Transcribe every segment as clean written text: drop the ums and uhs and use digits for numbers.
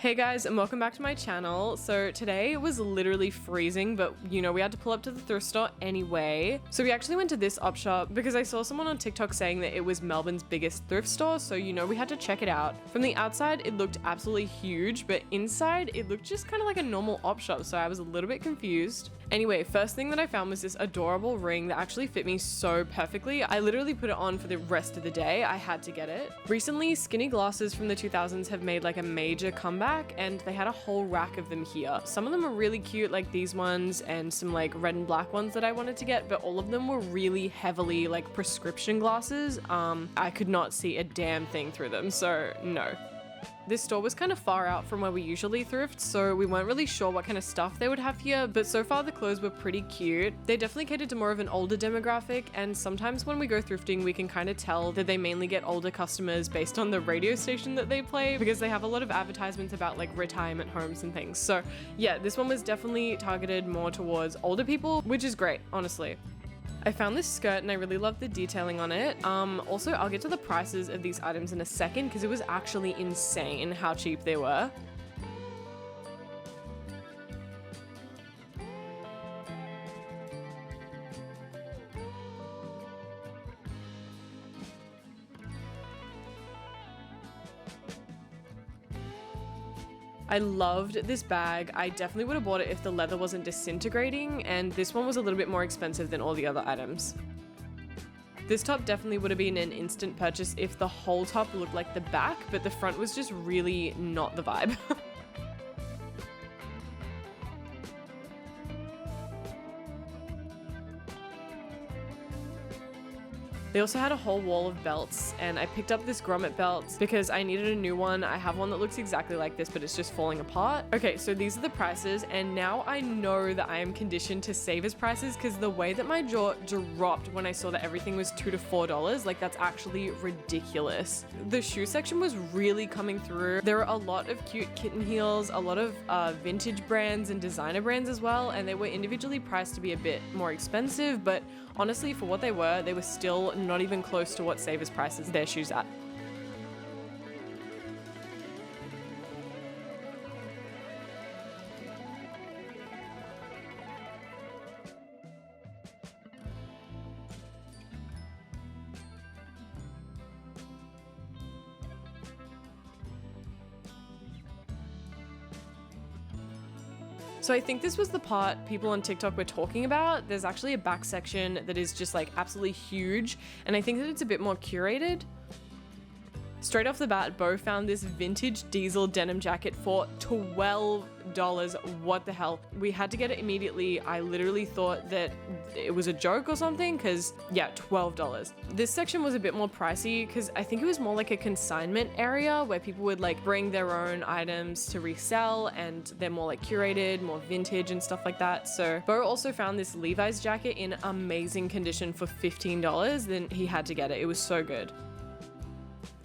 Hey guys, and welcome back to my channel. So today it was literally freezing, but we had to pull up to the thrift store anyway. So we actually went to this op shop because I saw someone on TikTok saying that it was Melbourne's biggest thrift store, so we had to check it out. From the outside, it looked absolutely huge, but inside it looked just kind of like a normal op shop, so I was a little bit confused. Anyway, first thing that I found was this adorable ring that actually fit me so perfectly. I literally put it on for the rest of the day. I had to get it. Recently, skinny glasses from the 2000s have made like a major comeback, and they had a whole rack of them here. Some of them are really cute, like these ones, and some like red and black ones that I wanted to get, but all of them were really heavily like prescription glasses. I could not see a damn thing through them, so no. This store was kind of far out from where we usually thrift, so we weren't really sure what kind of stuff they would have here, but so far the clothes were pretty cute. They definitely catered to more of an older demographic, and sometimes when we go thrifting, we can kind of tell that they mainly get older customers based on the radio station that they play, because they have a lot of advertisements about like retirement homes and things. So yeah, this one was definitely targeted more towards older people, which is great, honestly. I found this skirt and I really love the detailing on it. Also, I'll get to the prices of these items in a second because it was actually insane how cheap they were. I loved this bag. I definitely would have bought it if the leather wasn't disintegrating, and this one was a little bit more expensive than all the other items. This top definitely would have been an instant purchase if the whole top looked like the back, but the front was just really not the vibe. They also had a whole wall of belts, and I picked up this grommet belt because I needed a new one. I have one that looks exactly like this, but it's just falling apart. Okay, so these are the prices, and now I know that I am conditioned to savers prices because the way that my jaw dropped when I saw that everything was $2 to $4, like that's actually ridiculous. The shoe section was really coming through. There were a lot of cute kitten heels, a lot of vintage brands and designer brands as well, and they were individually priced to be a bit more expensive, but honestly, for what they were still not even close to what savers prices their shoes at. So I think this was the part people on TikTok were talking about. There's actually a back section that is just like absolutely huge, and I think that it's a bit more curated. Straight off the bat, Bo found this vintage diesel denim jacket for $12. What the hell? We had to get it immediately. I literally thought that it was a joke or something because yeah, $12. This section was a bit more pricey because I think it was more like a consignment area where people would like bring their own items to resell, and they're more like curated, more vintage and stuff like that. So Bo also found this Levi's jacket in amazing condition for $15. Then he had to get it. It was so good.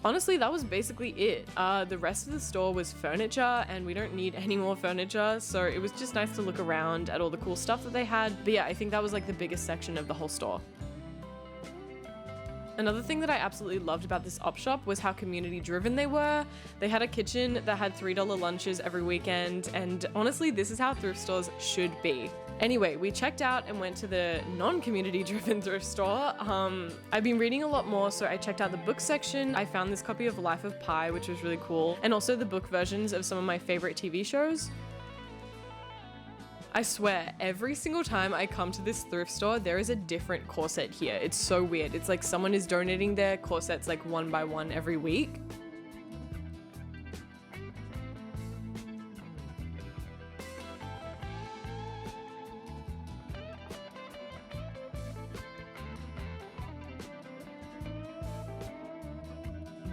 Honestly, that was basically it. The rest of the store was furniture, and we don't need any more furniture, so it was just nice to look around at all the cool stuff that they had. But yeah, I think that was like the biggest section of the whole store. Another thing that I absolutely loved about this op shop was how community driven they were. They had a kitchen that had $3 lunches every weekend, and honestly, this is how thrift stores should be. Anyway, we checked out and went to the non-community driven thrift store. I've been reading a lot more, so I checked out the book section. I found this copy of Life of Pi, which was really cool, and also the book versions of some of my favorite TV shows. I swear, every single time I come to this thrift store, there is a different corset here. It's so weird. It's like someone is donating their corsets like one by one every week.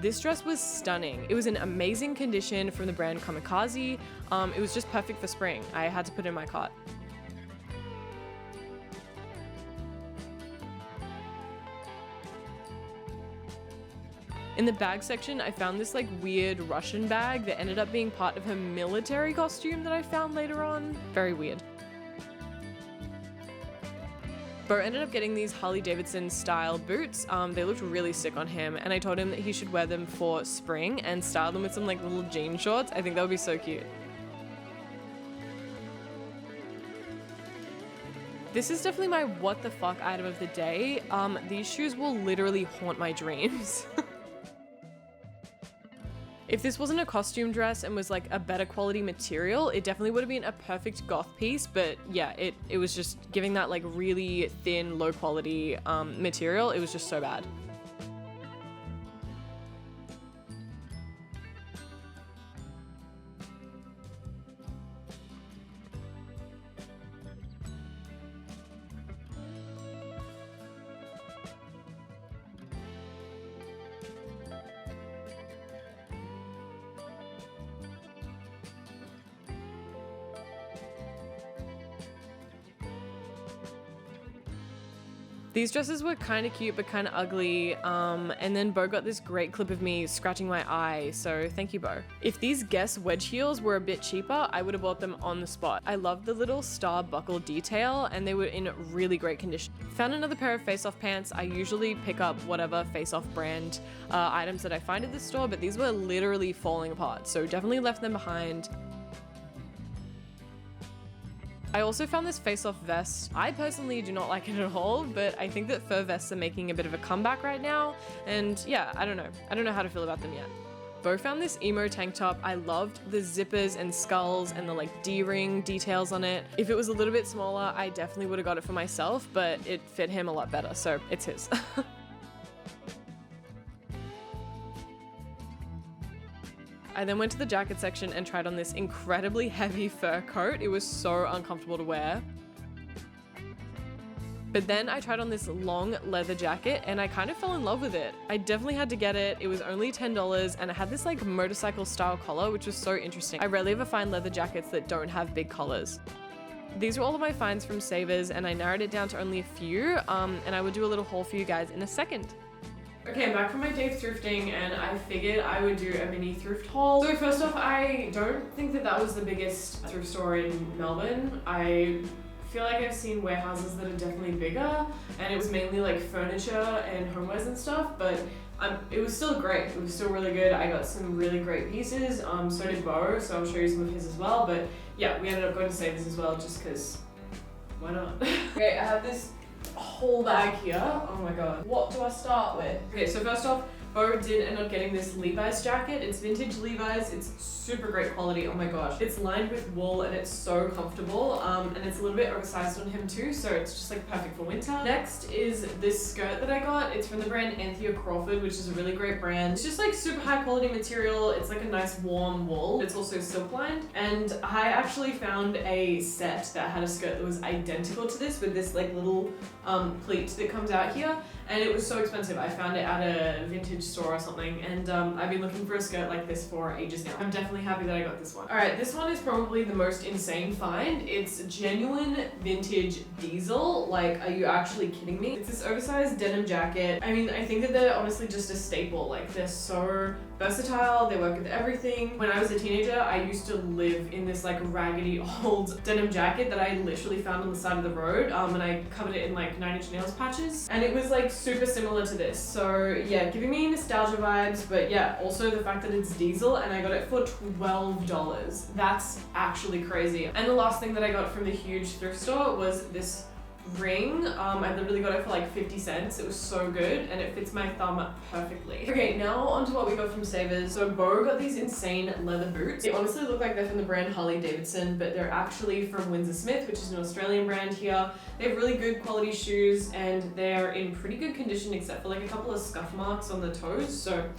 This dress was stunning. It was in amazing condition from the brand Kamikaze. It was just perfect for spring. I had to put it in my cart. In the bag section, I found this like weird Russian bag that ended up being part of her military costume that I found later on. Very weird. Bo ended up getting these Harley Davidson style boots. They looked really sick on him, and I told him that he should wear them for spring and style them with some like little jean shorts. I think that would be so cute. This is definitely my what the fuck item of the day. These shoes will literally haunt my dreams. If this wasn't a costume dress and was like a better quality material, it definitely would have been a perfect goth piece, but yeah, it was just giving that like really thin, low quality material. It was just so bad. These dresses were kind of cute but kind of ugly, and then Bo got this great clip of me scratching my eye, so thank you, Bo. If these Guess wedge heels were a bit cheaper, I would have bought them on the spot. I love the little star buckle detail, and they were in really great condition. Found another pair of Face Off pants. I usually pick up whatever Face Off brand items that I find at the store, but these were literally falling apart, so definitely left them behind. I also found this Face Off vest. I personally do not like it at all, but I think that fur vests are making a bit of a comeback right now, and yeah, I don't know how to feel about them yet. Bo found this emo tank top. I loved the zippers and skulls and the like D-ring details on it. If it was a little bit smaller, I definitely would have got it for myself, but it fit him a lot better, so it's his. I then went to the jacket section and tried on this incredibly heavy fur coat. It was so uncomfortable to wear. But then I tried on this long leather jacket and I kind of fell in love with it. I definitely had to get it. It was only $10 and it had this like motorcycle style collar, which was so interesting. I rarely ever find leather jackets that don't have big collars. These were all of my finds from Savers and I narrowed it down to only a few, and I will do a little haul for you guys in a second. Okay, I'm back from my day of thrifting and I figured I would do a mini thrift haul. So first off, I don't think that that was the biggest thrift store in Melbourne. I feel like I've seen warehouses that are definitely bigger, and it was mainly like furniture and homewares and stuff, but it was still great. It was still really good. I got some really great pieces, so did Bo, so I'll show you some of his as well, but yeah, we ended up going to Savers as well just because why not? Okay, I have this whole bag here. Oh my god. What do I start with? Okay, so first off, Bo did end up getting this Levi's jacket. It's vintage Levi's. It's super great quality. Oh my gosh. It's lined with wool and it's so comfortable. And it's a little bit oversized on him too, so it's just like perfect for winter. Next is this skirt that I got. It's from the brand Anthea Crawford, which is a really great brand. It's just like super high quality material. It's like a nice warm wool. It's also silk lined. And I actually found a set that had a skirt that was identical to this with this like little pleat that comes out here. And it was so expensive. I found it at a vintage store or something, and I've been looking for a skirt like this for ages now. I'm definitely happy that I got this one. Alright, this one is probably the most insane find. It's genuine vintage diesel. Like, are you actually kidding me? It's this oversized denim jacket. I mean, I think that they're honestly just a staple. Like, they're so versatile, they work with everything. When I was a teenager, I used to live in this like raggedy old denim jacket that I literally found on the side of the road, and I covered it in like 9-inch nails patches, and it was like super similar to this. So yeah, giving me nostalgia vibes, but yeah, also the fact that it's diesel and I got it for $12. That's actually crazy. And the last thing that I got from the huge thrift store was this ring. I literally got it for like 50 cents. It was so good and it fits my thumb perfectly. Okay, now on to what we got from Savers. So Bo got these insane leather boots. They honestly look like they're from the brand Harley Davidson, but they're actually from Windsor Smith, which is an Australian brand here. They have really good quality shoes and they're in pretty good condition except for like a couple of scuff marks on the toes. So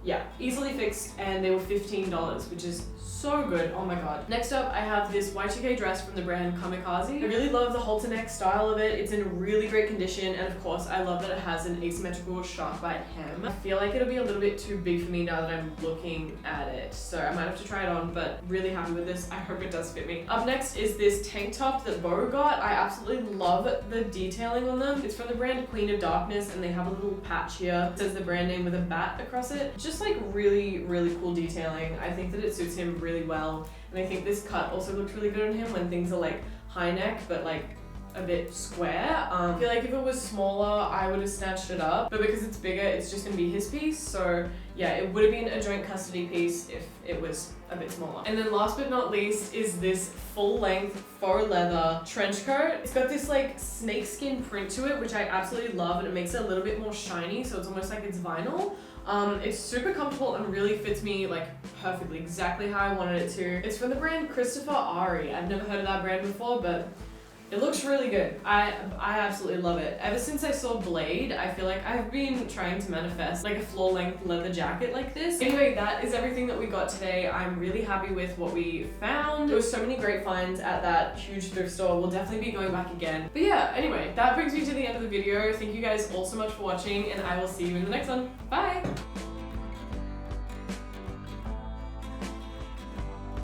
yeah, easily fixed, and they were $15, which is so good. Oh my god. Next up, I have this Y2K dress from the brand Kamikaze. I really love the halter neck style of it. It's in really great condition, and of course, I love that it has an asymmetrical shark bite hem. I feel like it'll be a little bit too big for me now that I'm looking at it, so I might have to try it on, but really happy with this. I hope it does fit me. Up next is this tank top that Bo got. I absolutely love the detailing on them. It's from the brand Queen of Darkness, and they have a little patch here. It says the brand name with a bat across it. Just like really, really cool detailing. I think that it suits him really well, and I think this cut also looks really good on him when things are like high neck, but like a bit square. I feel like if it was smaller, I would have snatched it up, but because it's bigger, it's just gonna be his piece. So yeah, it would have been a joint custody piece if it was a bit smaller. And then last but not least is this full length faux leather trench coat. It's got this like snakeskin print to it, which I absolutely love, and it makes it a little bit more shiny, so it's almost like it's vinyl. It's super comfortable and really fits me like perfectly, exactly how I wanted it to. It's from the brand Christopher Ari. I've never heard of that brand before, but it looks really good. I absolutely love it. Ever since I saw Blade, I feel like I've been trying to manifest like a floor-length leather jacket like this. Anyway, that is everything that we got today. I'm really happy with what we found. There was so many great finds at that huge thrift store. We'll definitely be going back again. But yeah, anyway, that brings me to the end of the video. Thank you guys all so much for watching, and I will see you in the next one. Bye!